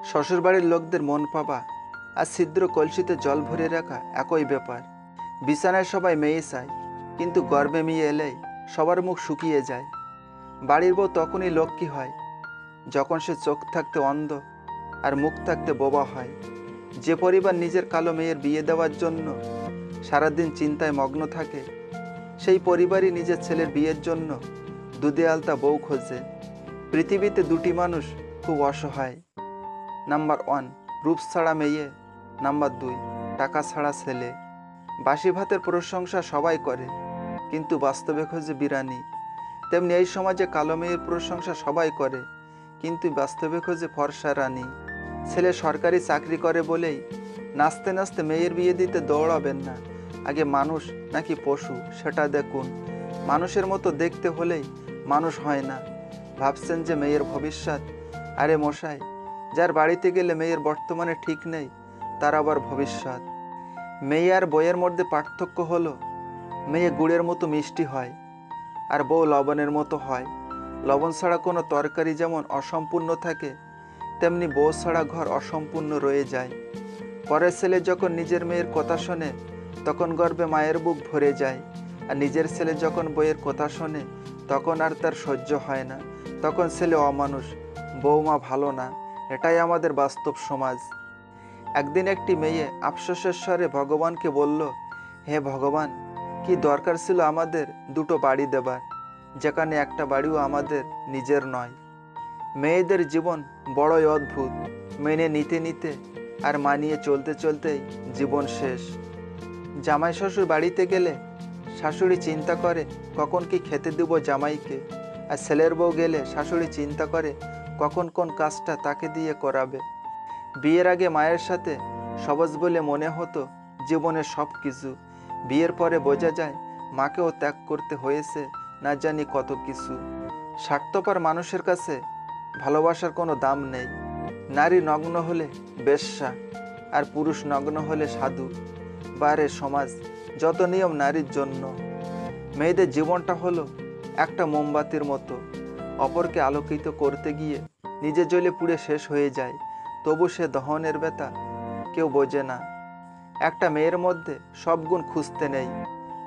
শ্বশুরবাড়ির লোকদের মন পাবা আর ছিদ্র কলসিতে জল ভরে রাখা একই ব্যাপার। বিছানায় সবাই মেয়ে চায়, কিন্তু গর্ভে মেয়ে এলেই সবার মুখ শুকিয়ে যায়। বাড়ির বউ তখনই লক্ষ্মী হয় যখন সে চোখ থাকতে অন্ধ আর মুখ থাকতে বোবা হয়। যে পরিবার নিজের কালো মেয়ের বিয়ে দেওয়ার জন্য সারাদিন চিন্তায় মগ্ন থাকে, সেই পরিবারই নিজের ছেলের বিয়ের জন্য দুধে আলতা বউ খোঁজে। পৃথিবীতে দুটি মানুষ খুব অসহায়। নাম্বার 1, রূপ ছাড়া মেয়ে। নাম্বার 2, টাকা ছাড়া ছেলে। বাসি ভাতের প্রশংসা সবাই করে, কিন্তু বাস্তবে খোঁজে বিরানি। তেমনি এই সমাজে কালো মেয়ের প্রশংসা সবাই করে, কিন্তু বাস্তবে খোঁজে ফর্সা রানী। ছেলে সরকারি চাকরি করে বলেই নাচতে নাচতে মেয়ের বিয়ে দিতে দৌড়াবেন না। আগে মানুষ নাকি পশু সেটা দেখুন। মানুষের মতো দেখতে হলেই মানুষ হয় না। ভাবছেন যে মেয়ের ভবিষ্যৎ? আরে মশাই, যার বাড়িতে গেলে মেয়ের বর্তমানে ঠিক নেই, তার আবার ভবিষ্যৎ। মেয়ে আর বইয়ের মধ্যে পার্থক্য হলো, মেয়ে গুড়ের মতো মিষ্টি হয় আর বউ লবণের মতো হয়। লবণ ছাড়া কোনো তরকারি যেমন অসম্পূর্ণ থাকে, তেমনি বউ ছাড়া ঘর অসম্পূর্ণ রয়ে যায়। পরের ছেলে যখন নিজের মেয়ের কথা শোনে, তখন গর্বে মায়ের বুক ভরে যায়। আর নিজের ছেলে যখন বইয়ের কথা শোনে, তখন আর তার সহ্য হয় না। তখন ছেলে অমানুষ, বৌমা ভালো না। এটাই আমাদের বাস্তব সমাজ। একদিন একটি মেয়ে আফসোসের স্বরে ভগবানকে বলল, হে ভগবান, কি দরকার ছিল আমাদের দুটো বাড়ি দেবার, যেখানে একটা বাড়িও আমাদের নিজের নয়। মেয়েদের জীবন বড়ই অদ্ভুত। মেনে নিতে নিতে আর মানিয়ে চলতে চলতেই জীবন শেষ। জামাই শ্বশুর বাড়িতে গেলে শাশুড়ি চিন্তা করে কখন কি খেতে দেব জামাইকে, আর ছেলের বউ গেলে শাশুড়ি চিন্তা করে কখন কোন কাজটা তাকে দিয়ে করাবে। বিয়ের আগে মায়ের সাথে সবজ বলে মনে হতো জীবনের সব কিছু। বিয়ের পরে বোঝা যায় মাকেও ত্যাগ করতে হয়েছে না জানি কত কিছু। স্বার্থপর মানুষের কাছে ভালোবাসার কোনো দাম নেই। নারী নগ্ন হলে বেশ্যা, আর পুরুষ নগ্ন হলে সাধু। বারে সমাজ, যত নিয়ম নারীর জন্য। মেয়েদের জীবনটা হলো একটা মোমবাতির মতো, অপরকে আলোকিত করতে গিয়ে নিজে জ্বলে পুড়ে শেষ হয়ে যায়। তবু সে দহনের ব্যথা কেউ বোঝে না। একটা মেয়ের মধ্যে সব গুণ খুঁজতে নেই,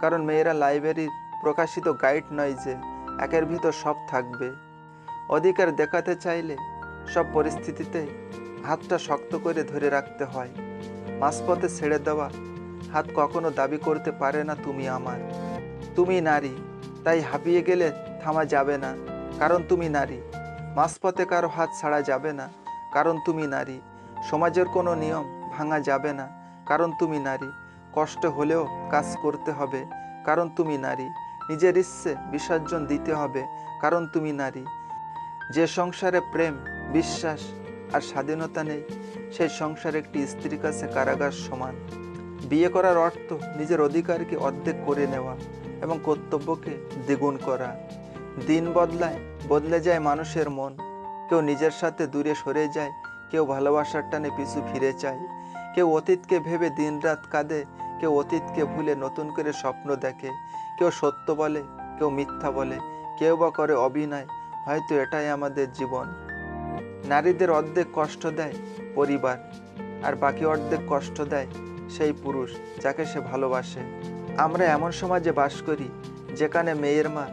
কারণ মেয়েরা লাইব্রেরির প্রকাশিত গাইড নয় যে একের ভিতর সব থাকবে। অধিকার দেখাতে চাইলে সব পরিস্থিতিতেই হাতটা শক্ত করে ধরে রাখতে হয়। মাঝপথে ছেড়ে দেওয়া হাত কখনো দাবি করতে পারে না তুমি আমার। তুমি নারী, তাই হাঁপিয়ে গেলে থামা যাবে না, কারণ তুমি নারী। মাঝপথে কারো হাত ছাড়া যাবে না, কারণ তুমি নারী। সমাজের কোনো নিয়ম ভাঙা যাবে না, কারণ তুমি নারী। কষ্ট হলেও কাজ করতে হবে, কারণ তুমি নারী। নিজের ইচ্ছে বিসর্জন দিতে হবে, কারণ তুমি নারী। যে সংসারে প্রেম, বিশ্বাস আর স্বাধীনতা নেই, সেই সংসার একটি স্ত্রীর কাছে কারাগার সমান। বিয়ে করার অর্থ নিজের অধিকারকে অর্ধেক করে নেওয়া এবং কর্তব্যকে দ্বিগুণ করা। দিন বদলায়, বদলে যায় মানুষের মন। কেউ নিজের সাথে দূরে সরে যায়, কেউ ভালোবাসার টানে পিছু ফিরে চায়। কেউ অতীতকে ভেবে দিনরাত কাঁদে, কেউ অতীতকে ভুলে নতুন করে স্বপ্ন দেখে। কেউ সত্য বলে, কেউ মিথ্যা বলে, কেউ বা করে অভিনয়। হয়তো এটাই আমাদের জীবন। নারীদের অর্ধেক কষ্ট দেয় পরিবার, আর বাকি অর্ধেক কষ্ট দেয় সেই পুরুষ যাকে সে ভালোবাসে। আমরা এমন সমাজে বাস করি যেখানে মেয়ের মা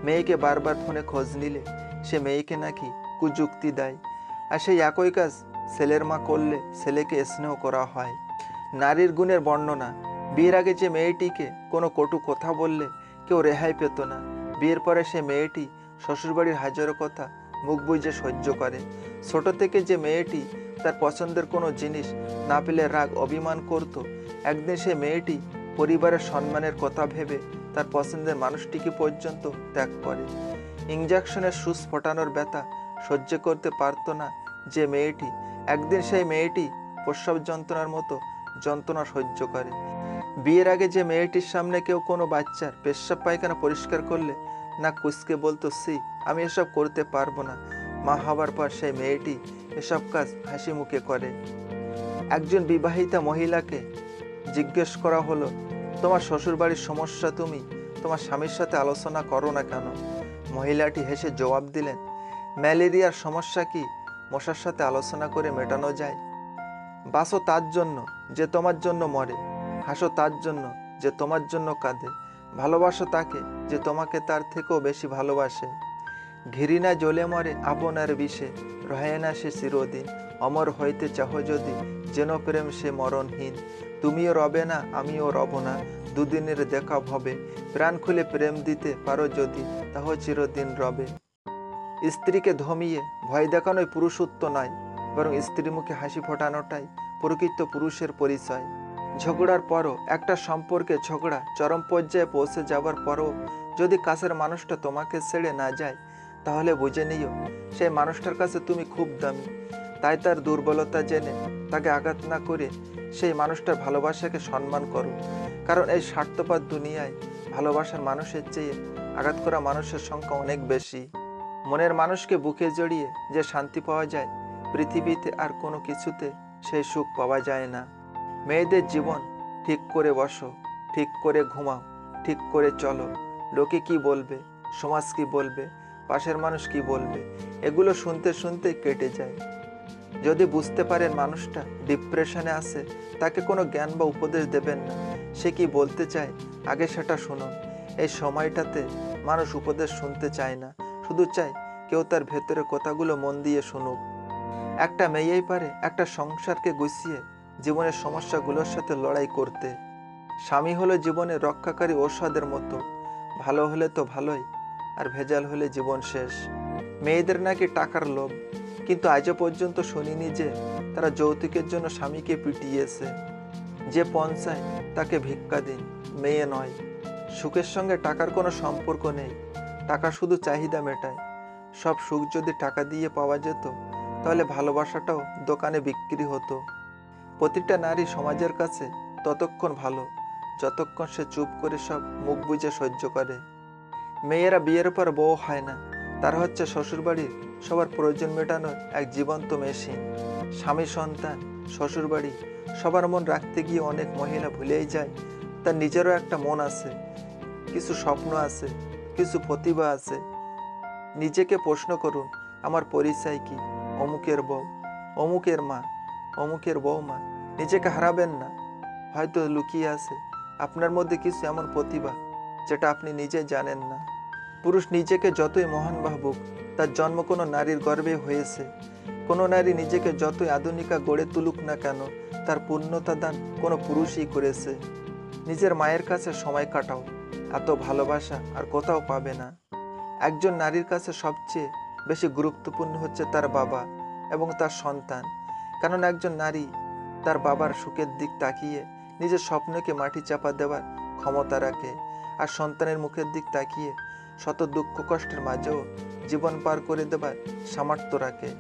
মেয়েকে বারবার ফোনে খোঁজ নিলে সে মেয়েকে নাকি কুযুক্তি দেয়, আর সেই একই কাজ ছেলের মা করলে ছেলেকে স্নেহ করা হয়। নারীর গুণের বর্ণনা। বিয়ের আগে যে মেয়েটিকে কোনো কটু কথা বললে কেউ রেহাই পেত না, বিয়ের পরে সে মেয়েটি শ্বশুরবাড়ির হাজারো কথা মুখ বুজে সহ্য করে। ছোট থেকে যে মেয়েটি তার পছন্দের কোনো জিনিস না পেলে রাগ অভিমান করত, একদিন সে মেয়েটি পরিবারের সম্মানের কথা ভেবে তার পছন্দের মানুষটিকে পর্যন্ত ত্যাগ করে। ইঞ্জেকশনের সুচ ফোটানোর ব্যথা সহ্য করতে পারত না যে মেয়েটি, একদিন সেই মেয়েটি প্রসব যন্ত্রণার মতো যন্ত্রণা সহ্য করে। বিয়ের আগে যে মেয়েটির সামনে কেউ কোনো বাচ্চার পেশাব পায়খানা পরিষ্কার করলে না কুচকে বলতো, সি আমি এসব করতে পারবো না, মা হবার পর সেই মেয়েটি এসব কাজ হাসি মুখে করে। একজন বিবাহিতা মহিলাকে জিজ্ঞেস করা হলো, তোমার শ্বশুরবাড়ির সমস্যা তুমি তোমার স্বামীর সাথে আলোচনা করো না কেন? মহিলাটি হেসে জবাব দিলেন, ম্যালেরিয়ার সমস্যা কি মশার সাথে আলোচনা করে মেটানো যায়? বাঁচো তার জন্য যে তোমার জন্য মরে, হাসো তার জন্য যে তোমার জন্য কাঁদে, ভালোবাসো তাকে যে তোমাকে তার থেকেও বেশি ভালোবাসে। ঘৃণা জ্বলে মরে আপনার বিষে, রহে না সে চিরদিন, অমর হইতে চাহ যদি, যেন প্রেম সে মরণহীন। তুমিও রবে না আমিও রব না, দুদিনের দেখা হবে, প্রাণ খুলে প্রেম দিতে পারো যদি, তাহ চিরদিন রবে। স্ত্রীকে ধমিয়ে ভয় দেখানোই পুরুষত্ব নয়, বরং স্ত্রীর মুখে হাসি ফোটানোটাই প্রকৃত পুরুষের পরিচয়। ঝগড়ার পরও, একটা সম্পর্কে ঝগড়া চরম পর্যায়ে পৌঁছে যাবার পরও যদি কাছের মানুষটা তোমাকে ছেড়ে না যায়, তাহলে বুঝে নিও সেই মানুষটার কাছে তুমি খুব দামি। তাই তার দুর্বলতা জেনে তাকে আঘাত না করে সেই মানুষটার ভালোবাসাকে সম্মান করো। কারণ এই স্বার্থপর দুনিয়ায় ভালোবাসার মানুষের চেয়ে আঘাত করা মানুষের সংখ্যা অনেক বেশি। মনের মানুষকে বুকে জড়িয়ে যে শান্তি পাওয়া যায়, পৃথিবীতে আর কোনো কিছুতে সেই সুখ পাওয়া যায় না। মেয়েদের জীবন ঠিক করে বসো, ঠিক করে ঘুমাও, ঠিক করে চলো। লোকে কি বলবে, সমাজ কি বলবে, পাশের মানুষ কি বলবে, এগুলো শুনতে শুনতে কেটে যায়। যদি বুঝতে পারেন মানুষটা ডিপ্রেশনে আছে, তাকে কোনো জ্ঞান বা উপদেশ দেবেন না। সে কি বলতে চায় আগে সেটা শুনুন। এই সময়টাতে মানুষ উপদেশ শুনতে চায় না, শুধু চায় কেউ তার ভেতরের কথাগুলো মন দিয়ে শুনুক। একটা মেয়েই পারে একটা সংসারকে গুছিয়ে জীবনের সমস্যাগুলোর সাথে লড়াই করতে। স্বামী হলো জীবনের রক্ষাকারী ঔষধের মতো, ভালো হলে তো ভালোই, আর ভেজাল হলে জীবন শেষ। মেয়েদের নাকি টাকার লোভ, কিন্তু আজও পর্যন্ত শুনিনি যে তারা যৌতুকের জন্য স্বামীকে পিটিয়েছে। যে পঞ্চায় তাকে ভিক্ষা দিন, মেয়ে নয়। সুখের সঙ্গে টাকার কোনো সম্পর্ক নেই, টাকা শুধু চাহিদা মেটায়। সব সুখ যদি টাকা দিয়ে পাওয়া যেত, তাহলে ভালোবাসাটাও দোকানে বিক্রি হতো। প্রতিটা নারী সমাজের কাছে ততক্ষণ ভালো যতক্ষণ সে চুপ করে সব মুখ বুজে সহ্য করে। মেয়েরা বিয়ের পর বউ হয় না, তারা হচ্ছে শ্বশুরবাড়ির সবার প্রয়োজন মেটানোর এক জীবন্ত মেশিন। স্বামী, সন্তান, শ্বশুরবাড়ি সবার মন রাখতে গিয়ে অনেক মহিলা ভুলেই যায় তার নিজেরও একটা মন আছে, কিছু স্বপ্ন আছে, কিছু প্রতিভা আছে। নিজেকে প্রশ্ন করুন, আমার পরিচয় কি? অমুকের বউ, অমুকের মা, অমুকের বৌমা। নিজেকে হারাবেন না। হয়তো লুকিয়ে আছে আপনার মধ্যে কিছু এমন প্রতিভা যেটা আপনি নিজে জানেন না। পুরুষ নিজেকে যতই মহান ভাবুক, তার জন্ম কোনো নারীর গর্ভে হয়েছে। কোনো নারী নিজেকে যতই আধুনিকা গড়ে তুলুক না কেন, তার পূর্ণতা দান কোনো পুরুষই করেছে। নিজের মায়ের কাছে সময় কাটাও, এত ভালোবাসা আর কোথাও পাবে না। একজন নারীর কাছে সবচেয়ে বেশি গুরুত্বপূর্ণ হচ্ছে তার বাবা এবং তার সন্তান। কারণ একজন নারী তার বাবার সুখের দিক তাকিয়ে নিজের স্বপ্নকে মাটি চাপা দেওয়ার ক্ষমতা রাখে, আর সন্তানের মুখের দিক তাকিয়ে শত দুঃখ কষ্টের মাঝেও জীবন পার করে দেবার সামর্থ্য রাখে।